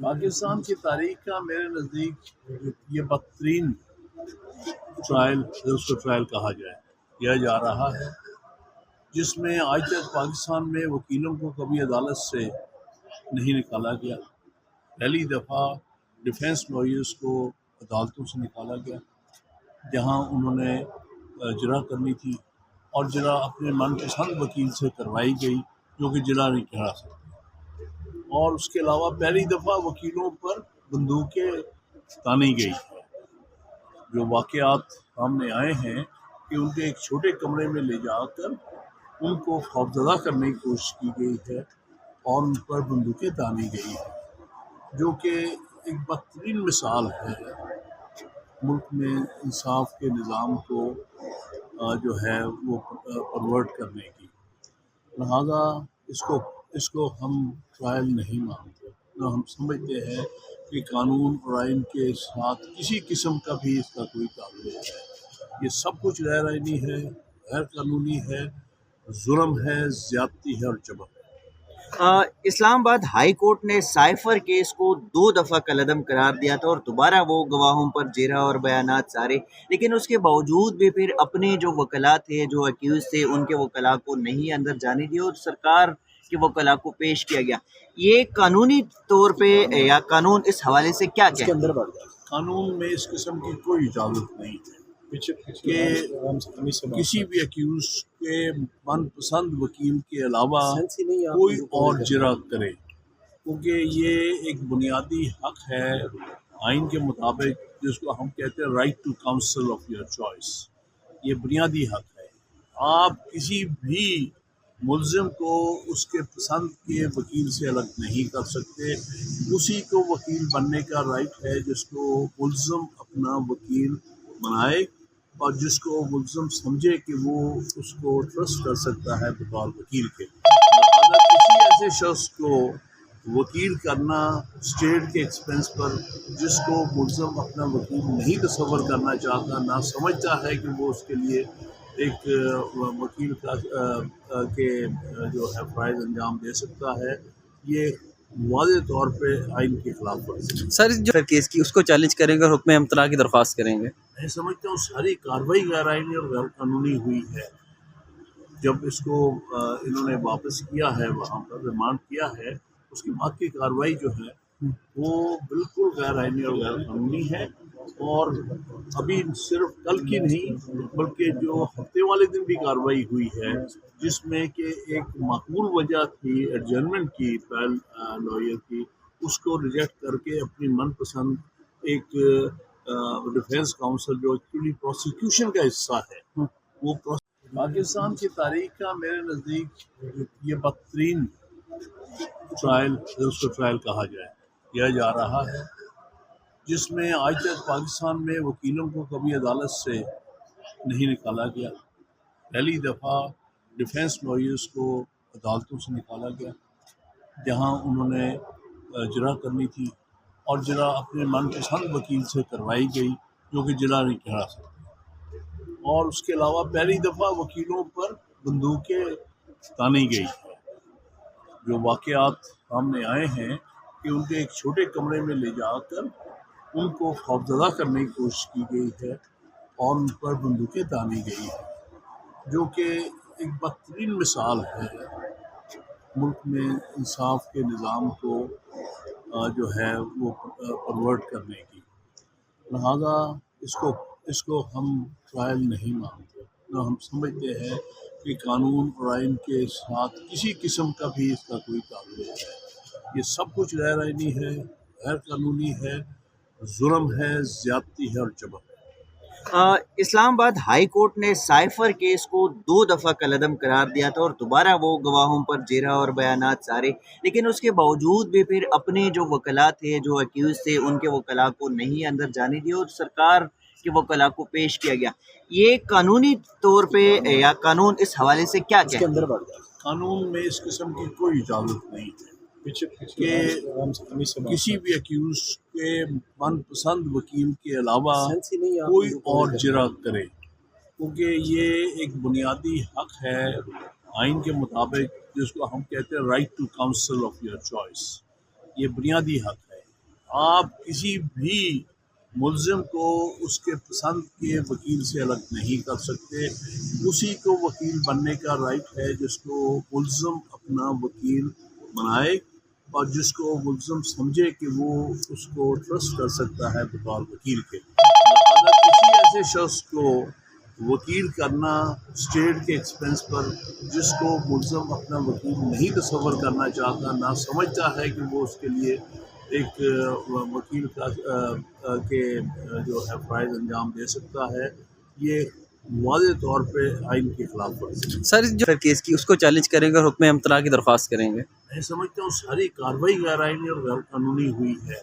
پاکستان کی تاریخ کا میرے نزدیک یہ بدترین ٹرائل اس کو ٹرائل کہا جائے کیا جا رہا ہے، جس میں آج تک پاکستان میں وکیلوں کو کبھی عدالت سے نہیں نکالا گیا۔ پہلی دفعہ ڈیفینس لائرز کو عدالتوں سے نکالا گیا، جہاں انہوں نے جرح کرنی تھی اور جرح اپنے من پسند وکیل سے کروائی گئی جو کہ جرح نہیں کرا سکتے، اور اس کے علاوہ پہلی دفعہ وکیلوں پر بندوقیں تانی گئی ہے۔ جو واقعات سامنے آئے ہیں کہ ان کے ایک چھوٹے کمرے میں لے جا کر ان کو خوفزدہ کرنے کی کوشش کی گئی ہے اور ان پر بندوقیں تانی گئی ہیں، جو کہ ایک بدترین مثال ہے ملک میں انصاف کے نظام کو جو ہے وہ پرورٹ کرنے کی۔ لہذا اس کو ہم ٹرائل نہیں مانتے، نہ ہم سمجھتے ہیں کہ قانون اور آئین کے ساتھ کسی قسم کا بھی اس کا کوئی تعلق ہے۔ یہ سب کچھ غیر آئینی ہے، غیر قانونی ہے، ظلم ہے، زیادتی ہے اور جبر ہے۔ اسلام آباد ہائی کورٹ نے سائفر کیس کو 2 دفعہ کالعدم قرار دیا تھا اور دوبارہ وہ گواہوں پر جرح اور بیانات سارے، لیکن اس کے باوجود بھی پھر اپنے جو وکلاء تھے، جو اکیوز تھے، ان کے وکلاء کو نہیں اندر جانے دیا اور سرکار کے وکلاء کو پیش کیا گیا۔ یہ قانونی طور پہ یا قانون اس حوالے سے کیا کہتے ہیں؟ قانون میں اس قسم کی کوئی اجازت نہیں ہے کہ کسی بھی اکیوز کے من پسند وکیل کے علاوہ کوئی اور جرح کرے، کیونکہ یہ ایک بنیادی حق ہے آئین کے مطابق، جس کو ہم کہتے ہیں right to counsel of your choice. یہ بنیادی حق ہے۔ آپ کسی بھی ملزم کو اس کے پسند کے وکیل سے الگ نہیں کر سکتے۔ اسی کو وکیل بننے کا رائٹ ہے جس کو ملزم اپنا وکیل بنائے اور جس کو ملزم سمجھے کہ وہ اس کو ٹرسٹ کر سکتا ہے بطور وکیل کے۔ لہٰذا کسی ایسے شخص کو وکیل کرنا اسٹیٹ کے ایکسپنس پر، جس کو ملزم اپنا وکیل نہیں تصور کرنا چاہتا، نہ سمجھتا ہے کہ وہ اس کے لیے ایک وکیل کا کے جو ہے فرائض انجام دے سکتا ہے، یہ واضح طور پہ آئین کے خلاف ورزی ہے۔ سر جو کیس کی اس کو چیلنج کریں گے اور حکم امتناع کی درخواست کریں گے؟ میں سمجھتا ہوں ساری کارروائی غیر آئینی اور غیر قانونی ہوئی ہے۔ جب اس کو انہوں نے واپس کیا ہے، وہاں پر ریمانڈ کیا ہے، اس کے بعد کی کارروائی جو ہے وہ بالکل غیر آئینی اور غیر قانونی ہے، اور ابھی صرف کل کی نہیں بلکہ جو ہفتے والے دن بھی کارروائی ہوئی ہے، جس میں کہ ایک معقول وجہ تھی ایڈجرنمنٹ کی فائل لائر کی، اس کو ریجیکٹ کر کے اپنی من پسند ایک ڈیفینس کاؤنسل جو ایکچولی پروسیکیوشن کا حصہ ہے، وہ پاکستان کی تاریخ کا میرے نزدیک یہ بدترین ٹرائل اس کو ٹرائل کہا جائے کیا جا رہا ہے، جس میں آج تک پاکستان میں وکیلوں کو کبھی عدالت سے نہیں نکالا گیا۔ پہلی دفعہ ڈیفینس لائرز کو عدالتوں سے نکالا گیا، جہاں انہوں نے جرح کرنی تھی اور جرح اپنے من پسند وکیل سے کروائی گئی جو کہ جرح نہیں کرا سکتے، اور اس کے علاوہ پہلی دفعہ وکیلوں پر بندوقیں تانی گئی ہے۔ جو واقعات سامنے آئے ہیں کہ ان کے ایک چھوٹے کمرے میں لے جا کر ان کو خوفزدہ کرنے کی کوشش کی گئی ہے اور ان پر بندوقیں تانی گئی ہیں، جو کہ ایک بدترین مثال ہے ملک میں انصاف کے نظام کو جو ہے وہ پرورٹ کرنے کی۔ لہذا اس کو ہم ٹرائل نہیں مانتے، نہ ہم سمجھتے ہیں کہ قانون اور آئین کے ساتھ کسی قسم کا بھی اس کا کوئی تعلق ہے۔ یہ سب کچھ غیر آئینی ہے، غیر قانونی ہے، ظلم ہے، زیادتی ہے اور جبر ہے۔ اسلام آباد ہائی کورٹ نے سائفر کیس کو 2 دفعہ کالعدم قرار دیا تھا اور دوبارہ وہ گواہوں پر جرح اور بیانات سارے، لیکن اس کے باوجود بھی پھر اپنے جو وکلاء تھے، جو اکیوز تھے، ان کے وکلاء کو نہیں اندر جانے دیا اور سرکار کے وکلاء کو پیش کیا گیا۔ یہ قانونی طور پہ یا قانون اس حوالے سے کیا کہتے ہیں؟ قانون میں اس قسم کی کوئی اجازت نہیں ہے کہ کسی بھی اکیوز کے من پسند وکیل کے علاوہ کوئی اور جرح کرے، کیونکہ یہ ایک بنیادی حق ہے آئین کے مطابق، جس کو ہم کہتے ہیں right to counsel of your choice. یہ بنیادی حق ہے۔ آپ کسی بھی ملزم کو اس کے پسند کے وکیل سے الگ نہیں کر سکتے. اسی کو وکیل بننے کا رائٹ ہے جس کو ملزم اپنا وکیل بنائے اور جس کو ملزم سمجھے کہ وہ اس کو ٹرسٹ کر سکتا ہے بطور وکیل کے. لہٰذا کسی ایسے شخص کو وکیل کرنا اسٹیٹ کے ایکسپنس پر جس کو ملزم اپنا وکیل نہیں تصور کرنا چاہتا، نہ سمجھتا ہے کہ وہ اس کے لیے ایک وکیل کا کے جو ہے فرائض انجام دے سکتا ہے، یہ واضح طور پہ آئین کے خلاف ورزی ہے. سر جو کیس کی اس کو چیلنج کریں گے اور حکم امتناع کی درخواست کریں گے. میں سمجھتا ہوں ساری کارروائی غیر آئینی اور غیر قانونی ہوئی ہے.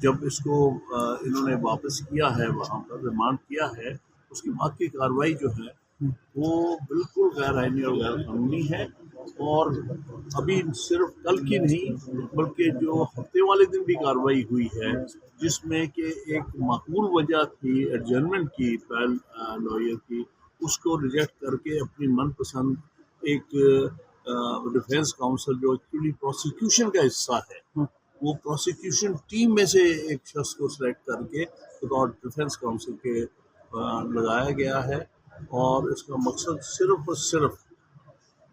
جب اس کو انہوں نے واپس کیا ہے، وہاں پر ریمانڈ کیا ہے، اس کی بعد کی کارروائی جو ہے وہ بالکل غیر آئینی اور غیر قانونی ہے. اور ابھی صرف کل کی نہیں بلکہ جو ہفتے والے دن بھی کارروائی ہوئی ہے، جس میں کہ ایک معقول وجہ تھی ایڈجرنمنٹ کی ٹرائل لائر کی، اس کو ریجیکٹ کر کے اپنی من پسند ایک ڈیفینس کاؤنسل جو ایکچولی پروسیکیوشن کا حصہ ہے، وہ پروسیکیوشن ٹیم میں سے ایک شخص کو سلیکٹ کر کے بطور ڈیفینس کاؤنسل کے لگایا گیا ہے. اور اس کا مقصد صرف اور صرف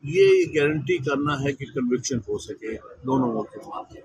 یہ گارنٹی کرنا ہے کہ کنوکشن ہو سکے دونوں ملکوں میں.